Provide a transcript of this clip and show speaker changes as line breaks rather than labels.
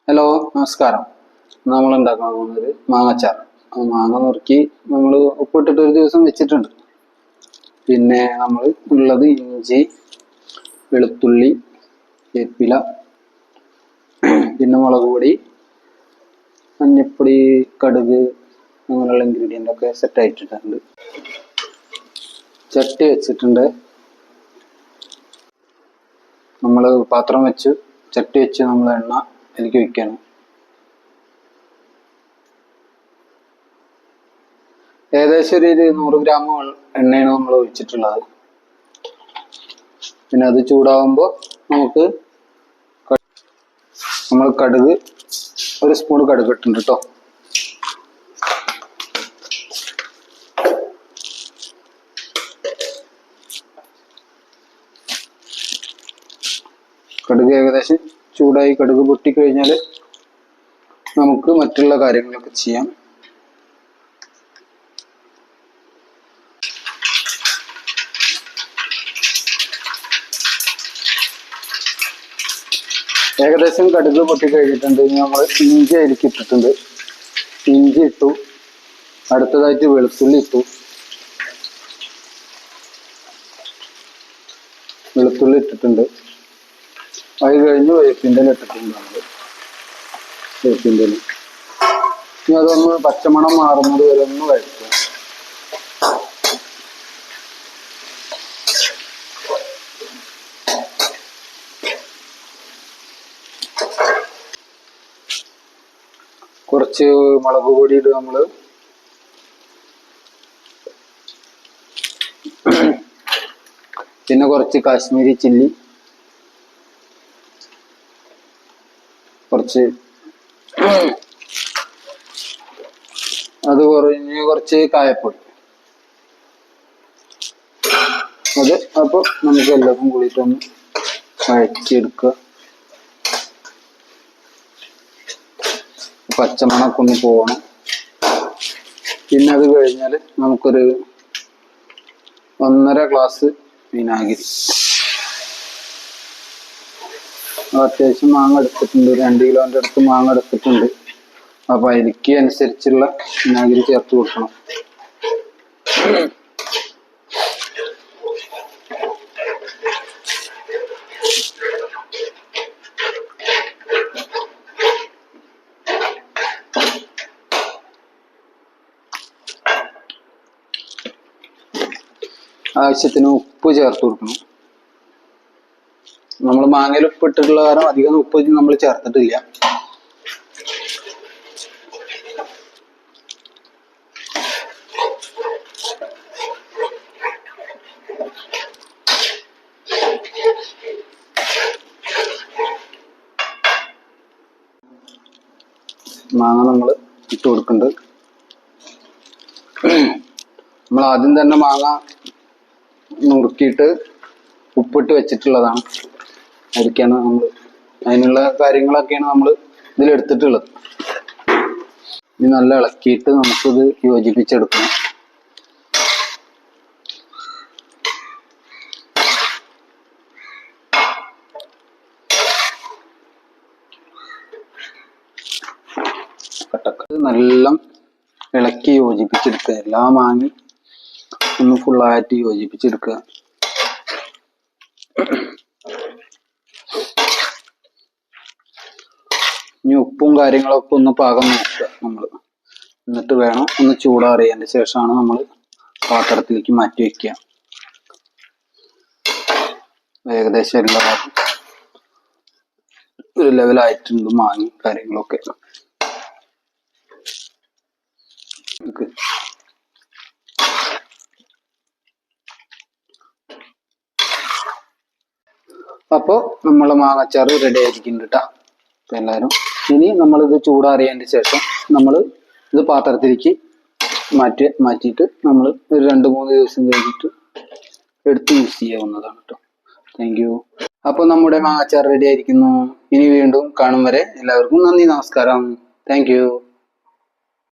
Hello, നമസ്കാരം. നമ്മൾ ഉണ്ടാക്കാൻ പോകുന്നത് മാങ്ങാച്ചാർ. മാങ്ങ നുറുക്കി നമ്മൾ ഉപ്പിട്ടിട്ട് ഒരു ദിവസം വെച്ചിട്ടുണ്ട്. പിന്നെ നമ്മൾ ഉള്ളത് ഇഞ്ചി, വെളുത്തുള്ളി, വേപ്പില, പിന്നെ മുളക് പൊടി, മഞ്ഞപ്പൊടി, കടുക്, അങ്ങനെയുള്ള ഇൻഗ്രീഡിയൻ്റ് ഒക്കെ സെറ്റ് ആയിട്ടിട്ടുണ്ട്. ചട്ടി വെച്ചിട്ടുണ്ട്. നമ്മൾ പാത്രം വെച്ച് ചട്ടി വെച്ച് നമ്മൾ എണ്ണ അതിലേക്ക് ഒഴിക്കണം. ഏകദേശം ഒരു 100 ഗ്രാം എണ്ണയാണ് നമ്മൾ ഒഴിച്ചിട്ടുള്ളത്. പിന്നെ അത് ചൂടാവുമ്പോൾ നമ്മൾ കടുക്, ഒരു സ്പൂൺ കടുക് ഇട്ടുണ്ട് കേട്ടോ. കടുക് ഏകദേശം ചൂടായി, കടുക് പൊട്ടിക്കഴിഞ്ഞാൽ നമുക്ക് മറ്റുള്ള കാര്യങ്ങളൊക്കെ ചെയ്യാം. ഏകദേശം കടുക് പൊട്ടിക്കഴിഞ്ഞിട്ടുണ്ട്. നമ്മൾ ഇഞ്ചി അതിലേക്ക് ഇട്ടിട്ടുണ്ട്. ഇഞ്ചി ഇട്ടു. അടുത്തതായിട്ട് വെളുത്തുള്ളി ഇട്ടു. വെളുത്തുള്ളി ഇട്ടിട്ടുണ്ട്. അത് കഴിഞ്ഞ് വേപ്പിൻ്റെ ഇല ഇട്ടിട്ടുണ്ട്. നമ്മൾ വേപ്പിൻ്റെ ഇല ഇനി അതൊന്ന് പച്ചമണം മാറുന്നത് വരെ ഒന്ന് വഴറ്റുക. കുറച്ച് മുളക് പൊടി ഇടുക നമ്മൾ. പിന്നെ കുറച്ച് കാശ്മീരി ചില്ലി, കുറച്ച് അത് കുറഞ്ഞ് കുറച്ച് കായപ്പൊടി. അത് അപ്പോൾ നമുക്ക് എല്ലാവർക്കും കൂടിയിട്ടൊന്ന് വഴറ്റിയെടുക്കുക. പച്ചമണമൊക്കെ ഒന്ന് പോകണം. പിന്നെ അത് കഴിഞ്ഞാൽ നമുക്കൊരു 1.5 ഗ്ലാസ് വിനാഗിരി. അത്യാവശ്യം മാങ്ങ എടുത്തിട്ടുണ്ട്. 2 കിലോൻ്റെ അടുത്ത് മാങ്ങ എടുത്തിട്ടുണ്ട്. അപ്പൊ അതിലേക്ക് അനുസരിച്ചുള്ള വിനാഗിരി ചേർത്ത് കൊടുക്കണം. ആവശ്യത്തിന് ഉപ്പ് ചേർത്ത് കൊടുക്കണം. നമ്മൾ മാങ്ങയിൽ ഉപ്പ് ഇട്ടിട്ടുള്ള കാരണം അധികം ഉപ്പ് നമ്മൾ ചേർത്തിട്ടില്ല. മാങ്ങ നമ്മൾ ഇട്ട് കൊടുക്കുന്നുണ്ട്. നമ്മൾ ആദ്യം തന്നെ മാങ്ങ നുറുക്കിയിട്ട് ഉപ്പിട്ട് വെച്ചിട്ടുള്ളതാണ്. അതൊക്കെയാണ് അതിനുള്ള കാര്യങ്ങളൊക്കെയാണ് നമ്മൾ ഇതിലെടുത്തിട്ടുള്ളത്. ഇനി നല്ല ഇളക്കിയിട്ട് നമുക്കിത് യോജിപ്പിച്ചെടുക്കണം. നല്ല ഇളക്കി യോജിപ്പിച്ചെടുക്കുക. എല്ലാ മാങ്ങ ഒന്ന് ഫുള്ളായിട്ട് യോജിപ്പിച്ചെടുക്കുക. ഇനി ഉപ്പും കാര്യങ്ങളൊക്കെ ഒന്ന് പാകം നോക്കുക നമ്മൾ. എന്നിട്ട് വേണം ഒന്ന് ചൂടാറിയതിന് ശേഷമാണ് നമ്മൾ പാത്രത്തിലേക്ക് മാറ്റി വയ്ക്കുക. ഏകദേശം എല്ലാവരും ഒരു ലെവലായിട്ടുണ്ട് മാങ്ങ കാര്യങ്ങളൊക്കെ. അപ്പോൾ നമ്മളെ മാങ്ങാച്ചാറ് റെഡി ആയിരിക്കുന്നുണ്ട് കേട്ടോ. അപ്പം എല്ലാവരും ഇനി നമ്മളിത് ചൂടാറിയതിന് ശേഷം നമ്മൾ ഇത് പാത്രത്തിലേക്ക് മാറ്റിയിട്ട് നമ്മൾ ഒരു 2-3 ദിവസം കഴിഞ്ഞിട്ട് എടുത്ത് യൂസ് ചെയ്യാവുന്നതാണ് കേട്ടോ. Thank you. അപ്പോൾ നമ്മുടെ മാങ്ങാച്ചാർ റെഡി ആയിരിക്കുന്നു. ഇനി വീണ്ടും കാണും വരെ എല്ലാവർക്കും നന്ദി, നമസ്കാരം. Thank you.